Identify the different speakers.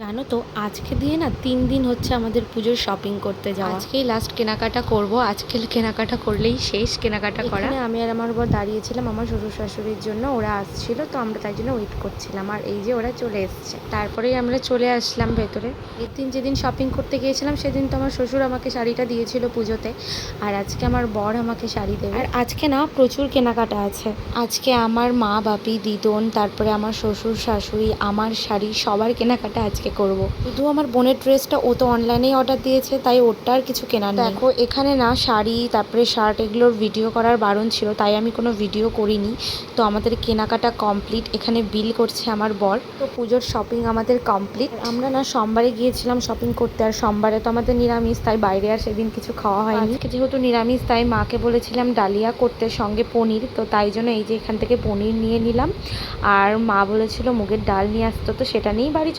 Speaker 1: জানো তো আজকে দিয়ে না 3 দিন হচ্ছে আমাদের পুজোর শপিং করতে যাওয়া। আজকেই লাস্ট কেনাকাটা করব, আজকে কেনাকাটা করলেই শেষ কেনাকাটা করা। আমি আর আমার বর দাঁড়িয়েছিলাম আমার শ্বশুর শাশুড়ির জন্য, ওরা আসছিল তো আমরা তাই জন্য ওয়েট করছিলাম। আর এই যে ওরা চলে এসছে, তারপরেই আমরা চলে আসলাম ভেতরে। যেদিন শপিং করতে গিয়েছিলাম সেদিন তো আমার শ্বশুর আমাকে শাড়িটা দিয়েছিল পুজোতে, আর আজকে আমার বর আমাকে শাড়ি দেবে। আর আজকে না প্রচুর কেনাকাটা আছে। আজকে আমার মা বাপি দিদন, তারপরে আমার শ্বশুর শাশুড়ি, আমার শাড়ি, সবার কেনাকাটা আজকে করব। শুধু আমার বোনের ড্রেসটা ও তো অনলাইনেই অর্ডার দিয়েছে, তাই ওরটা আর কিছু কেনার নেই। দেখো এখানে না শাড়ি তারপরে শার্ট এগুলোর ভিডিও করার বারণ ছিল, তাই আমি কোনো ভিডিও করিনি। তো আমাদের কেনাকাটা কমপ্লিট, এখানে বিল করছে আমার বর। তো পুজোর শপিং আমাদের কমপ্লিট। আমরা না সোমবারে গিয়েছিলাম শপিং করতে, আর সোমবারে তো আমাদের নিরামিষ, তাই বাইরে আর সেদিন কিছু খাওয়া হয়নি। আজকে যেহেতু নিরামিষ তাই মাকে বলেছিলাম ডালিয়া করতে সঙ্গে পনির, তো তাই জন্য এই যে এখান থেকে পনির নিয়ে নিলাম। আর মা বলেছিল মুগের ডাল নিয়ে আসতো, তো সেটা নিয়েই বাড়ি